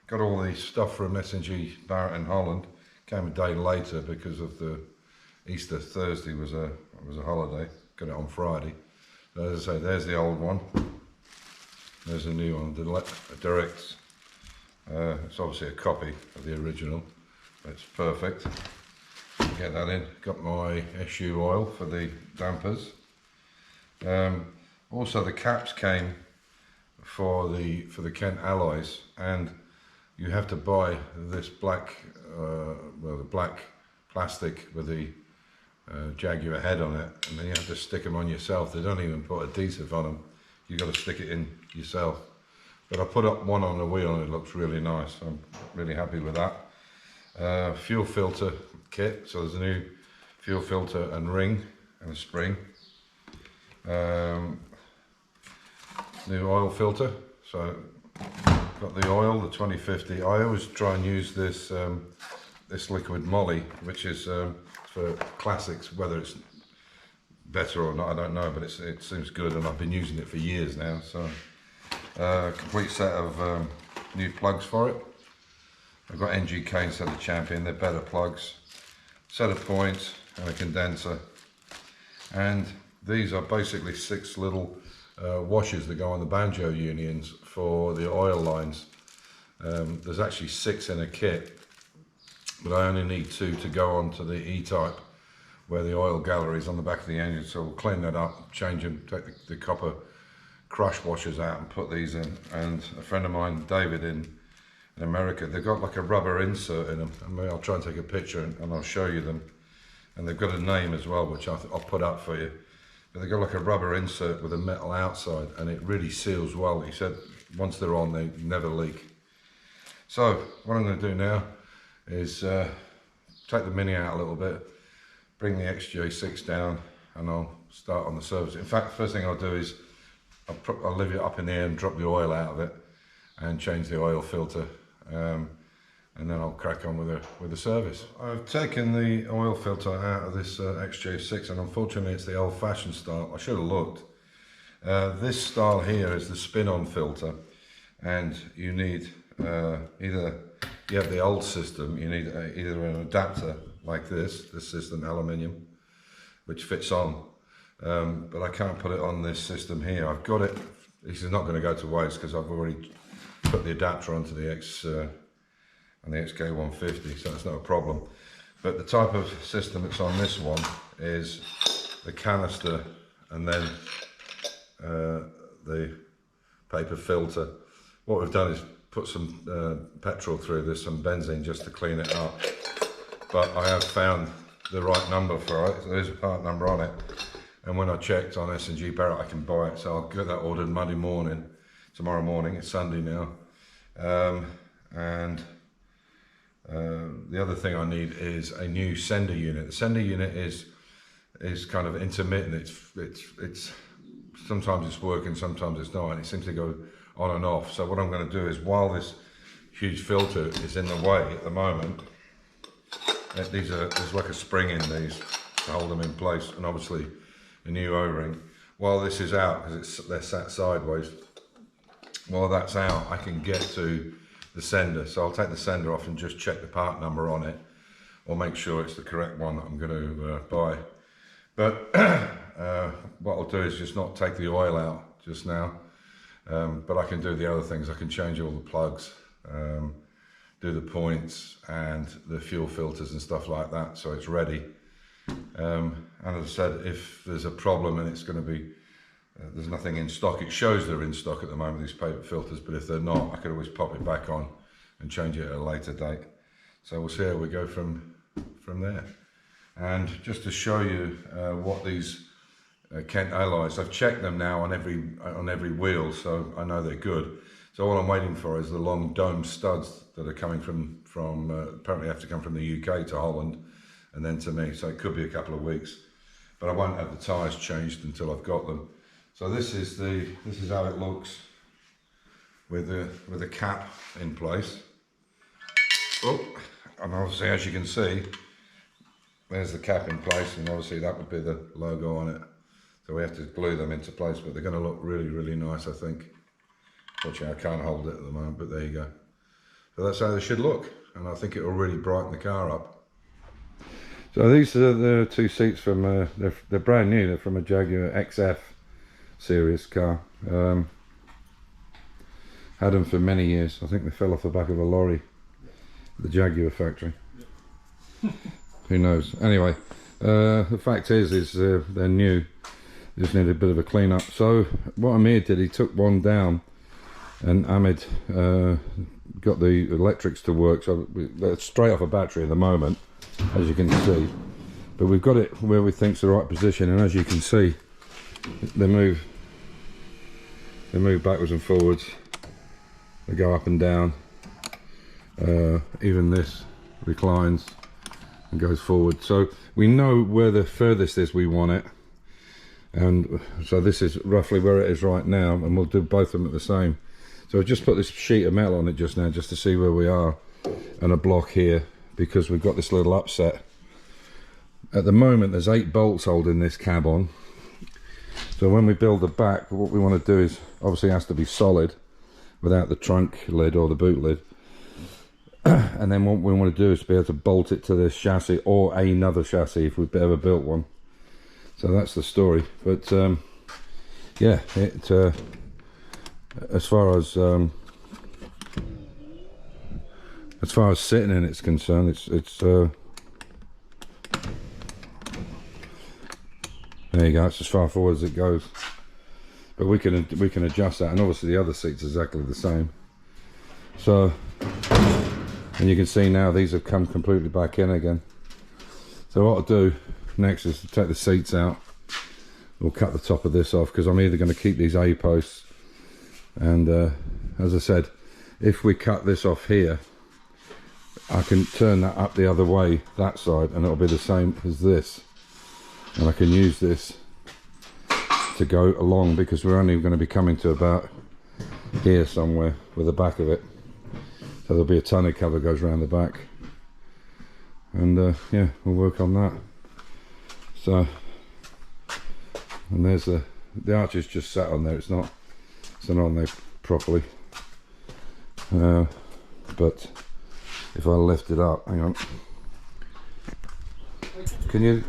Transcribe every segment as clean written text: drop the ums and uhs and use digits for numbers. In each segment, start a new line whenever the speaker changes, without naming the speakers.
got all the stuff from S&G Barrett in Holland. Came a day later because of the Easter Thursday was a holiday. Got it on Friday. So as I say, there's the old one. There's a new one, the direct. It's obviously a copy of the original. It's perfect. Get that in. Got my SU oil for the dampers. Also the caps came for the Kent alloys, and you have to buy this black, the black plastic with the Jaguar head on it, and then you have to stick them on yourself. They don't even put adhesive on them. You've got to stick it in yourself. But I put up one on the wheel and it looks really nice. I'm really happy with that. Fuel filter kit. So there's a new fuel filter and ring and a spring. New oil filter. So got the oil, the 2050. I always try and use this this liquid moly, which is for classics. Whether it's better or not, I don't know, but it seems good, and I've been using it for years now. So complete set of new plugs for it. I've got NGK instead of Champion. They're better plugs. Set of points and a condenser, and these are basically 6 little washers that go on the banjo unions for the oil lines. There's actually 6 in a kit, but I only need 2 to go on to the E-type where the oil gallery is on the back of the engine. So we'll clean that up, change them, take the copper crush washers out and put these in. And a friend of mine, David, in America, they've got like a rubber insert in them. I mean, I'll try and take a picture and I'll show you them. And they've got a name as well, which I'll put up for you. But they've got like a rubber insert with a metal outside, and it really seals well. He said once they're on, they never leak. So what I'm going to do now is take the Mini out a little bit, bring the XJ6 down, and I'll start on the service. In fact, the first thing I'll do is I'll leave it up in the air and drop the oil out of it and change the oil filter, and then I'll crack on with the service. I've taken the oil filter out of this XJ6, and unfortunately it's the old-fashioned style. I should have looked. This style here is the spin-on filter, and you need either you have the old system, you need either an adapter like this system, aluminium, which fits on, but I can't put it on this system here. I've got it. This is not going to go to waste because I've already put the adapter onto the XK150, so that's not a problem. But the type of system that's on this one is the canister and then the paper filter. What we've done is put some petrol through this, some benzene, just to clean it up. But I have found the right number for it. So there's a part number on it, and when I checked on S&G Barrett, I can buy it. So I'll get that ordered Monday morning. Tomorrow morning, it's Sunday now. The other thing I need is a new sender unit. The sender unit is kind of intermittent. It's sometimes it's working, sometimes it's not, and it seems to go on and off. So what I'm going to do is, while this huge filter is in the way at the moment, there's like a spring in these to hold them in place, and obviously a new O-ring. While this is out, because they're sat sideways, while that's out, I can get to the sender. So I'll take the sender off and just check the part number on it, or make sure it's the correct one that I'm going to buy. But what I'll do is just not take the oil out just now, but I can do the other things. I can change all the plugs, do the points and the fuel filters and stuff like that, so it's ready. And as I said, if there's a problem and it's going to be there's nothing in stock, it shows they're in stock at the moment, these paper filters, but if they're not, I could always pop it back on and change it at a later date. So we'll see how we go from there. And just to show you what these Kent alloys, I've checked them now on every wheel, so I know they're good. So all I'm waiting for is the long dome studs that are coming from apparently have to come from the UK to Holland and then to me, so it could be a couple of weeks, but I won't have the tyres changed until I've got them. So this is how it looks with the cap in place. Oh, and obviously, as you can see, there's the cap in place, and obviously that would be the logo on it. So we have to glue them into place, but they're going to look really, really nice, I think. Fortunately, I can't hold it at the moment, but there you go. So that's how they should look, and I think it will really brighten the car up. So these are the two seats from, they're brand new, they're from a Jaguar XF series car. Had them for many years. I think they fell off the back of a lorry at the Jaguar factory. Who knows? Anyway, the fact is they're new. They just need a bit of a clean up. So what Amir did, he took one down, and Ahmed got the electrics to work. So they're straight off a battery at the moment, as you can see. But we've got it where we think's the right position, and as you can see, they move backwards and forwards. They go up and down. Even this reclines and goes forward. So we know where the furthest is we want it. And so this is roughly where it is right now, and we'll do both of them at the same. So I've just put this sheet of metal on it just now, just to see where we are, and a block here, because we've got this little upset. At the moment there's 8 bolts holding this cab on. So when we build the back, what we want to do is, obviously it has to be solid without the trunk lid or the boot lid. And then what we want to do is be able to bolt it to this chassis or another chassis if we've ever built one. So that's the story. But yeah, it as far as sitting in it's concerned, it's there you go. It's as far forward as it goes. But we can adjust that, and obviously the other seat's exactly the same. So, and you can see now these have come completely back in again. So what I'll do next is to take the seats out. We'll cut the top of this off, because I'm either going to keep these A posts, and as I said, if we cut this off here, I can turn that up the other way, that side, and it'll be the same as this, and I can use this to go along, because we're only going to be coming to about here somewhere with the back of it. So there'll be a tonneau cover goes around the back, and yeah, we'll work on that. So, and there's the arch is just sat on there. It's not on there properly. But if I lift it up, hang on. Can you?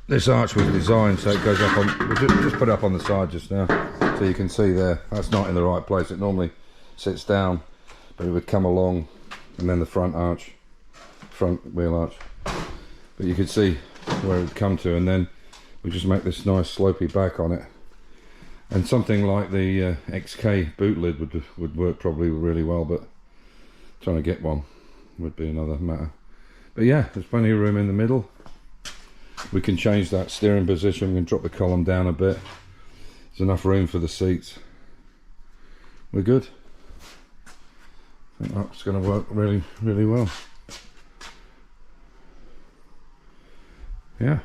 This arch was designed so it goes up on. We'll just put it up on the side just now, so you can see there. That's not in the right place. It normally sits down, but it would come along, and then the front wheel arch. But you can see where it would come to, and then we just make this nice slopey back on it. And something like the XK boot lid would work probably really well, but trying to get one would be another matter. But yeah, there's plenty of room in the middle. We can change that steering position. We can drop the column down a bit. There's enough room for the seats. We're good. I think that's going to work really, really well. Yeah.